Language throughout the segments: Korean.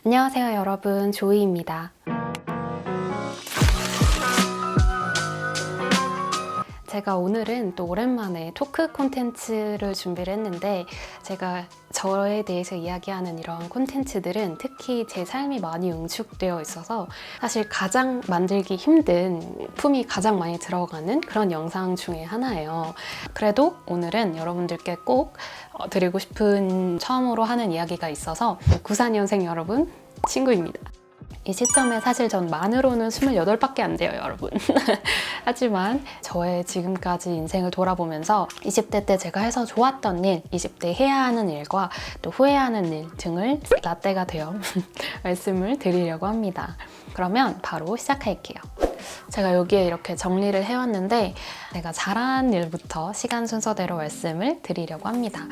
안녕하세요 여러분, 조이입니다. 제가 오늘은 또 오랜만에 토크 콘텐츠를 준비를 했는데, 제가 저에 대해서 이야기하는 이런 콘텐츠들은 특히 제 삶이 많이 응축되어 있어서 사실 가장 만들기 힘든 품이 가장 많이 들어가는 그런 영상 중에 하나예요. 그래도 오늘은 여러분들께 꼭 드리고 싶은 처음으로 하는 이야기가 있어서 94년생 여러분 친구입니다. 이 시점에 사실 전 만으로는 28밖에 안 돼요, 여러분. 하지만 저의 지금까지 인생을 돌아보면서 20대 때 제가 해서 좋았던 일, 20대 해야 하는 일과 또 후회하는 일 등을 라떼가 되어 말씀을 드리려고 합니다. 그러면 바로 시작할게요. 제가 여기에 이렇게 정리를 해왔는데, 제가 잘한 일부터 시간 순서대로 말씀을 드리려고 합니다.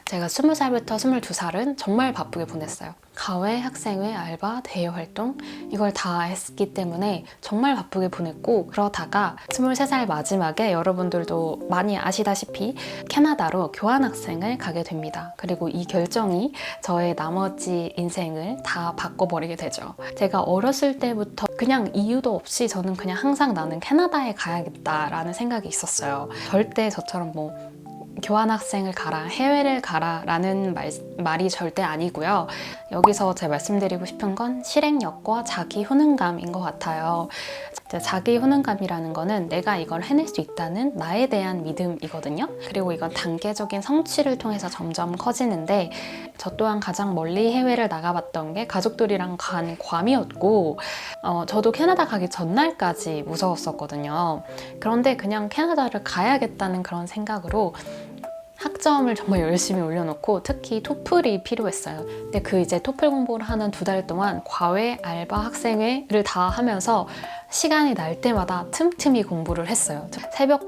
제가 20살부터 22살은 정말 바쁘게 보냈어요. 가외, 학생회, 알바, 대외 활동 이걸 다 했기 때문에 정말 바쁘게 보냈고, 그러다가 23살 마지막에 여러분들도 많이 아시다시피 캐나다로 교환학생을 가게 됩니다. 그리고 이 결정이 저의 나머지 인생을 다 바꿔버리게 되죠. 제가 어렸을 때부터 그냥 이유도 없이 저는 그냥 항상 나는 캐나다에 가야겠다라는 생각이 있었어요. 절대 저처럼 교환학생을 가라, 해외를 가라 라는 말이 절대 아니고요. 여기서 제가 말씀드리고 싶은 건 실행력과 자기 효능감인 것 같아요. 자기 효능감이라는 거는 내가 이걸 해낼 수 있다는 나에 대한 믿음이거든요. 그리고 이건 단계적인 성취를 통해서 점점 커지는데, 저 또한 가장 멀리 해외를 나가봤던 게 가족들이랑 간 괌이었고, 저도 캐나다 가기 전날까지 무서웠었거든요. 그런데 그냥 캐나다를 가야겠다는 그런 생각으로 학점을 정말 열심히 올려놓고, 특히 토플이 필요했어요. 근데 이제 토플 공부를 하는 2달 동안 과외, 알바, 학생회를 다 하면서 시간이 날 때마다 틈틈이 공부를 했어요. 새벽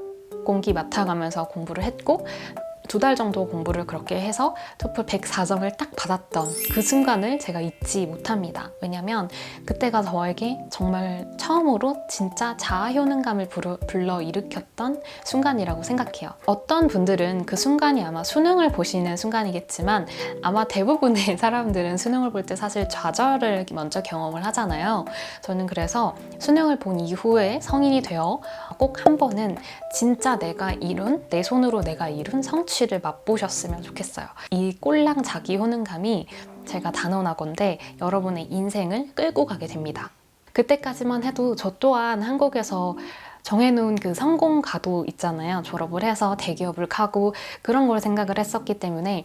공기 맡아가면서 공부를 했고, 2달 정도 공부를 그렇게 해서 토플 104점을 딱 받았던 그 순간을 제가 잊지 못합니다. 왜냐면 그때가 저에게 정말 처음으로 진짜 자아 효능감을 불러일으켰던 순간이라고 생각해요. 어떤 분들은 그 순간이 아마 수능을 보시는 순간이겠지만, 아마 대부분의 사람들은 수능을 볼 때 사실 좌절을 먼저 경험을 하잖아요. 저는 그래서 수능을 본 이후에 성인이 되어 꼭 한 번은 진짜 내 손으로 내가 이룬 성취를 맛보셨으면 좋겠어요. 이 꼴랑 자기 효능감이 제가 단언하건대 여러분의 인생을 끌고 가게 됩니다. 그때까지만 해도 저 또한 한국에서 정해놓은 그 성공 가도 있잖아요. 졸업을 해서 대기업을 가고 그런 걸 생각을 했었기 때문에,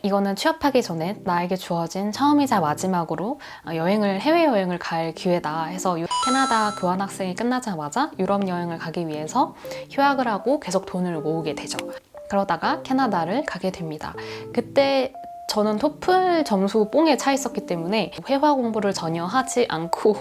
이거는 취업하기 전에 나에게 주어진 처음이자 마지막으로 해외여행을 갈 기회다 해서 캐나다 교환학생이 끝나자마자 유럽 여행을 가기 위해서 휴학을 하고 계속 돈을 모으게 되죠. 그러다가 캐나다를 가게 됩니다. 그때 저는 토플 점수 뽕에 차 있었기 때문에 회화 공부를 전혀 하지 않고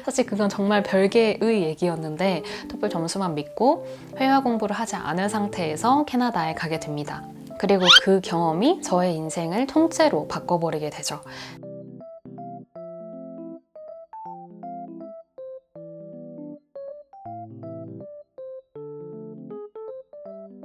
사실 그건 정말 별개의 얘기였는데, 토플 점수만 믿고 회화 공부를 하지 않은 상태에서 캐나다에 가게 됩니다. 그리고 그 경험이 저의 인생을 통째로 바꿔버리게 되죠.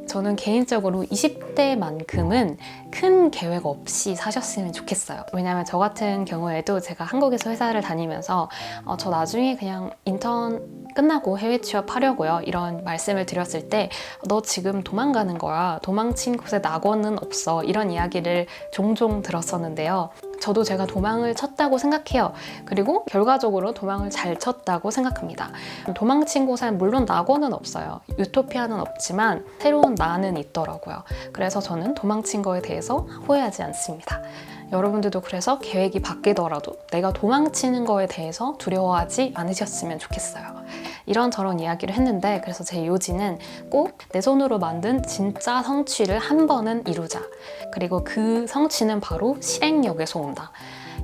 저는 개인적으로 20대만큼은 큰 계획 없이 사셨으면 좋겠어요. 왜냐면 저 같은 경우에도 제가 한국에서 회사를 다니면서 저 나중에 그냥 인턴 끝나고 해외 취업하려고요, 이런 말씀을 드렸을 때 너 지금 도망가는 거야, 도망친 곳에 낙원은 없어, 이런 이야기를 종종 들었었는데요. 저도 제가 도망을 쳤다고 생각해요. 그리고 결과적으로 도망을 잘 쳤다고 생각합니다. 도망친 곳엔 물론 낙원은 없어요. 유토피아는 없지만 새로운 나는 있더라고요. 그래서 저는 도망친 거에 대해서 후회하지 않습니다. 여러분들도 그래서 계획이 바뀌더라도 내가 도망치는 거에 대해서 두려워하지 않으셨으면 좋겠어요. 이런저런 이야기를 했는데, 그래서 제 요지는 꼭 내 손으로 만든 진짜 성취를 한 번은 이루자. 그리고 그 성취는 바로 실행력에서 온다.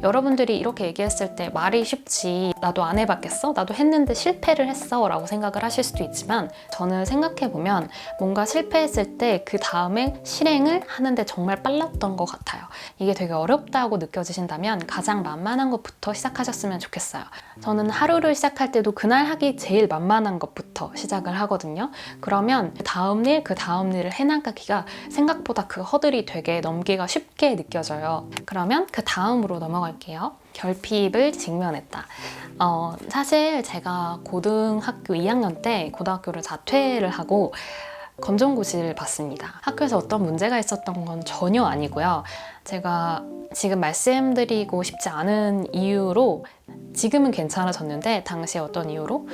여러분들이 이렇게 얘기했을 때 말이 쉽지, 나도 안 해봤겠어? 나도 했는데 실패를 했어 라고 생각을 하실 수도 있지만, 저는 생각해보면 뭔가 실패했을 때 그 다음에 실행을 하는데 정말 빨랐던 것 같아요. 이게 되게 어렵다고 느껴지신다면 가장 만만한 것부터 시작하셨으면 좋겠어요. 저는 하루를 시작할 때도 그날 하기 제일 만만한 것부터 시작을 하거든요. 그러면 그 다음 일을 해나가기가 생각보다 그 허들이 되게 넘기가 쉽게 느껴져요. 그러면 그 다음으로 넘어갈 할게요. 결핍을 직면했다. 사실 제가 고등학교 2학년 때 고등학교를 자퇴를 하고 검정고시를 봤습니다. 학교에서 어떤 문제가 있었던 건 전혀 아니고요. 제가 지금 말씀드리고 싶지 않은 이유로 지금은 괜찮아졌는데 당시에 어떤 이유로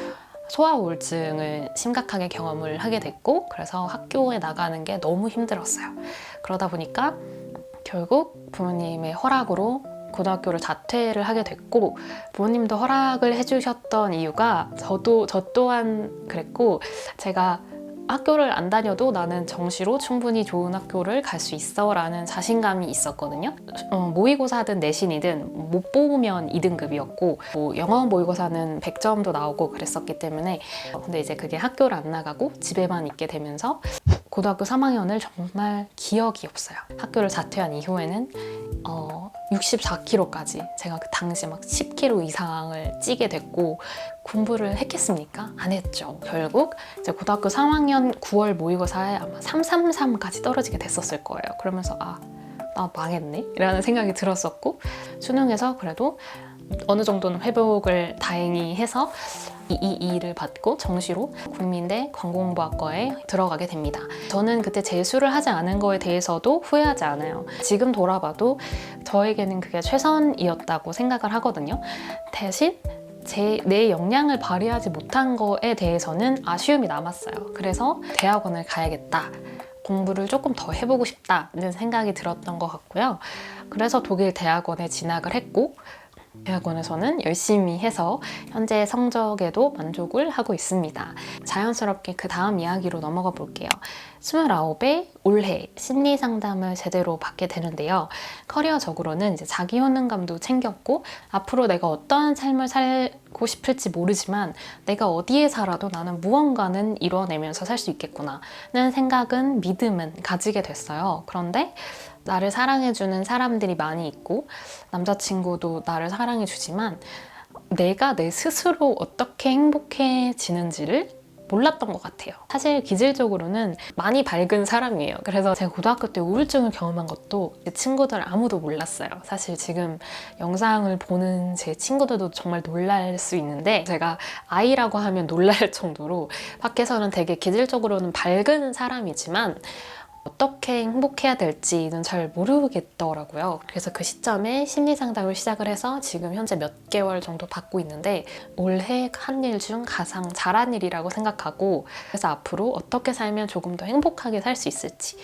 소아 우울증을 심각하게 경험을 하게 됐고, 그래서 학교에 나가는 게 너무 힘들었어요. 그러다 보니까 결국 부모님의 허락으로 고등학교를 자퇴를 하게 됐고, 부모님도 허락을 해주셨던 이유가 저 또한 그랬고, 제가 학교를 안 다녀도 나는 정시로 충분히 좋은 학교를 갈 수 있어 라는 자신감이 있었거든요. 모의고사든 내신이든 못 보면 2등급이었고, 뭐 영어 모의고사는 100점도 나오고 그랬었기 때문에, 근데 이제 그게 학교를 안 나가고 집에만 있게 되면서 고등학교 3학년을 정말 기억이 없어요. 학교를 자퇴한 이후에는 64kg까지 제가 그 당시 막 10kg 이상을 찌게 됐고, 공부를 했겠습니까? 안 했죠. 결국 이제 고등학교 3학년 9월 모의고사에 아마 333까지 떨어지게 됐었을 거예요. 그러면서 나 망했네? 라는 생각이 들었었고, 수능에서 그래도 어느 정도는 회복을 다행히 해서 222를 받고 정시로 국민대 관공부학과에 들어가게 됩니다. 저는 그때 재수를 하지 않은 거에 대해서도 후회하지 않아요. 지금 돌아봐도 저에게는 그게 최선이었다고 생각을 하거든요. 대신 내 역량을 발휘하지 못한 거에 대해서는 아쉬움이 남았어요. 그래서 대학원을 가야겠다, 공부를 조금 더 해보고 싶다는 생각이 들었던 것 같고요. 그래서 독일 대학원에 진학을 했고, 대학원에서는 열심히 해서 현재 성적에도 만족을 하고 있습니다. 자연스럽게 그 다음 이야기로 넘어가 볼게요. 29에 올해 심리 상담을 제대로 받게 되는데요. 커리어적으로는 이제 자기 효능감도 챙겼고, 앞으로 내가 어떤 삶을 살고 싶을지 모르지만 내가 어디에 살아도 나는 무언가는 이뤄내면서 살 수 있겠구나는 생각은, 믿음은 가지게 됐어요. 그런데 나를 사랑해주는 사람들이 많이 있고, 남자친구도 나를 사랑해주지만 내가 내 스스로 어떻게 행복해지는지를 몰랐던 것 같아요. 사실 기질적으로는 많이 밝은 사람이에요. 그래서 제가 고등학교 때 우울증을 경험한 것도 제 친구들 아무도 몰랐어요. 사실 지금 영상을 보는 제 친구들도 정말 놀랄 수 있는데, 제가 아이라고 하면 놀랄 정도로 밖에서는 되게 기질적으로는 밝은 사람이지만 어떻게 행복해야 될지는 잘 모르겠더라고요. 그래서 그 시점에 심리상담을 시작을 해서 지금 현재 몇 개월 정도 받고 있는데, 올해 한 일 중 가장 잘한 일이라고 생각하고, 그래서 앞으로 어떻게 살면 조금 더 행복하게 살 수 있을지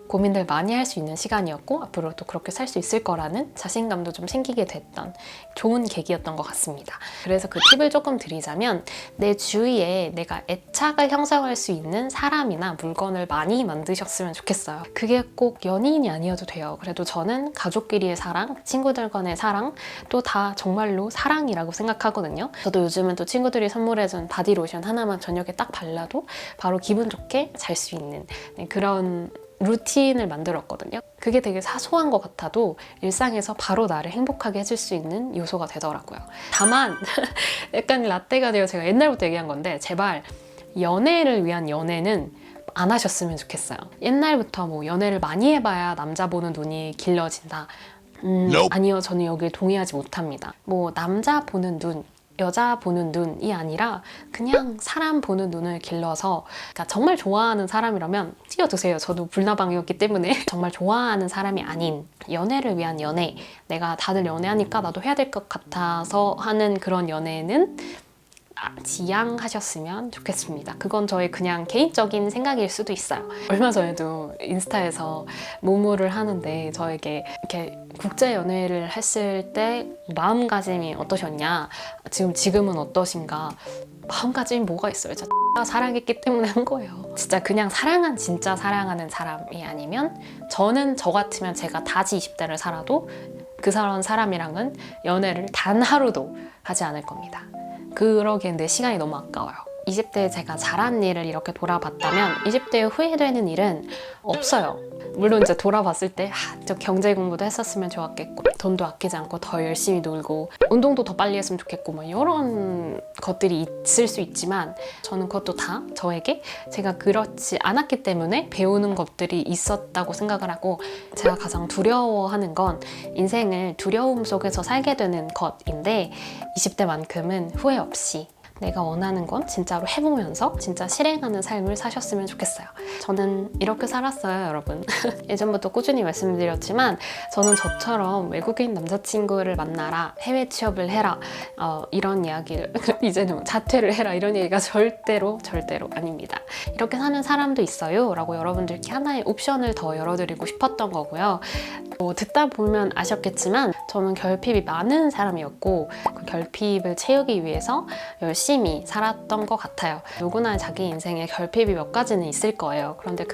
고민들 많이 할 수 있는 시간이었고, 앞으로도 그렇게 살 수 있을 거라는 자신감도 좀 생기게 됐던 좋은 계기였던 것 같습니다. 그래서 그 팁을 조금 드리자면, 내 주위에 내가 애착을 형성할 수 있는 사람이나 물건을 많이 만드셨으면 좋겠어요. 그게 꼭 연인이 아니어도 돼요. 그래도 저는 가족끼리의 사랑, 친구들 간의 사랑, 또 다 정말로 사랑이라고 생각하거든요. 저도 요즘은 또 친구들이 선물해준 바디로션 하나만 저녁에 딱 발라도 바로 기분 좋게 잘 수 있는 그런 루틴을 만들었거든요. 그게 되게 사소한 것 같아도 일상에서 바로 나를 행복하게 해줄 수 있는 요소가 되더라고요. 다만 약간 라떼가 되어 제가 옛날부터 얘기한 건데, 제발 연애를 위한 연애는 안 하셨으면 좋겠어요. 옛날부터 뭐 연애를 많이 해봐야 남자 보는 눈이 길러진다. 아니요, 저는 여기에 동의하지 못합니다. 뭐 남자 보는 눈, 여자 보는 눈이 아니라 그냥 사람 보는 눈을 길러서, 그러니까 정말 좋아하는 사람이라면 뛰어드세요. 저도 불나방이었기 때문에 정말 좋아하는 사람이 아닌 연애를 위한 연애, 내가 다들 연애하니까 나도 해야 될 것 같아서 하는 그런 연애는 지양하셨으면 좋겠습니다. 그건 저의 그냥 개인적인 생각일 수도 있어요. 얼마 전에도 인스타에서 모모를 하는데 저에게 이렇게 국제 연애를 했을 때 마음가짐이 어떠셨냐, 지금은 어떠신가. 마음가짐이 뭐가 있어요? 진짜 사랑했기 때문에 한 거예요. 진짜 그냥 진짜 사랑하는 사람이 아니면, 저는 저 같으면 제가 다시 20대를 살아도 그 사람이랑은 연애를 단 하루도 하지 않을 겁니다. 그러기엔 내 시간이 너무 아까워요. 20대에 제가 잘한 일을 이렇게 돌아봤다면 20대에 후회되는 일은 없어요. 물론 이제 돌아봤을 때 저 경제 공부도 했었으면 좋았겠고 돈도 아끼지 않고 더 열심히 놀고 운동도 더 빨리 했으면 좋겠고 뭐 이런 것들이 있을 수 있지만 저는 그것도 다 저에게 제가 그렇지 않았기 때문에 배우는 것들이 있었다고 생각을 하고 제가 가장 두려워하는 건 인생을 두려움 속에서 살게 되는 것인데 20대만큼은 후회 없이 내가 원하는 건 진짜로 해보면서 진짜 실행하는 삶을 사셨으면 좋겠어요. 저는 이렇게 살았어요, 여러분. 예전부터 꾸준히 말씀드렸지만 저는 저처럼 외국인 남자친구를 만나라, 해외 취업을 해라 이런 이야기를 이제는 자퇴를 해라 이런 얘기가 절대로 아닙니다. 이렇게 사는 사람도 있어요 라고 여러분들께 하나의 옵션을 더 열어드리고 싶었던 거고요. 듣다 보면 아셨겠지만 저는 결핍이 많은 사람이었고 그 결핍을 채우기 위해서 열심히 살았던 것 같아요. 누구나 자기 인생에 결핍이 몇 가지는 있을 거예요. 그런데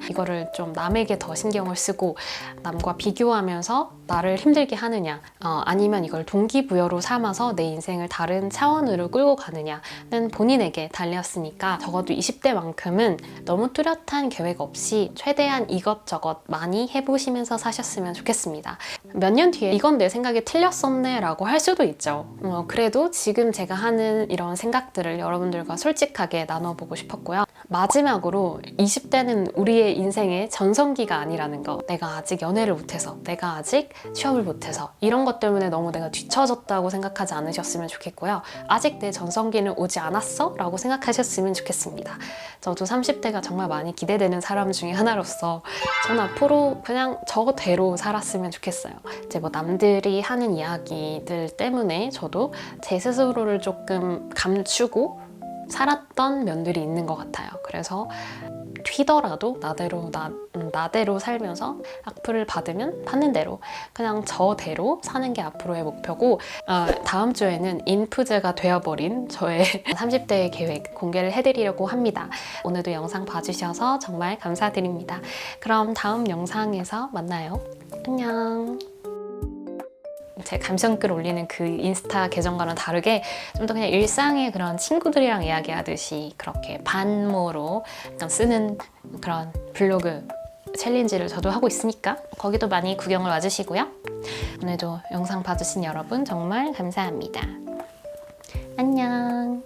이거를 좀 남에게 더 신경을 쓰고 남과 비교하면서 나를 힘들게 하느냐 아니면 이걸 동기부여로 삼아서 내 인생을 다른 차원으로 끌고 가느냐는 본인에게 달렸으니까 적어도 20대만큼은 너무 뚜렷한 계획 없이 최대한 이것저것 많이 해보시면서 사셨으면 좋겠습니다. 몇 년 뒤에 이건 내 생각이 틀렸었네 라고 할 수도 있죠. 그래도 지금 제가 하는 이런 생각들을 여러분들과 솔직하게 나눠보고 싶었고요. 마지막으로 20대는 우리의 인생의 전성기가 아니라는 거. 내가 아직 연애를 못해서, 내가 아직 취업을 못해서 이런 것 때문에 너무 내가 뒤처졌다고 생각하지 않으셨으면 좋겠고요. 아직 내 전성기는 오지 않았어? 라고 생각하셨으면 좋겠습니다. 저도 30대가 정말 많이 기대되는 사람 중에 하나로서 전 앞으로 그냥 저대로 살았으면 좋겠어요. 이제 뭐 남들이 하는 이야기들 때문에 저도 제 스스로를 조금 감추고 살았던 면들이 있는 것 같아요. 그래서 튀더라도 나대로 살면서 악플을 받으면 받는 대로 그냥 저대로 사는 게 앞으로의 목표고 다음 주에는 인프제가 되어버린 저의 30대의 계획 공개를 해드리려고 합니다. 오늘도 영상 봐주셔서 정말 감사드립니다. 그럼 다음 영상에서 만나요. 안녕. 제 감성글 올리는 그 인스타 계정과는 다르게 좀 더 그냥 일상의 그런 친구들이랑 이야기하듯이 그렇게 반모로 약간 쓰는 그런 블로그 챌린지를 저도 하고 있으니까 거기도 많이 구경을 와주시고요. 오늘도 영상 봐주신 여러분 정말 감사합니다. 안녕.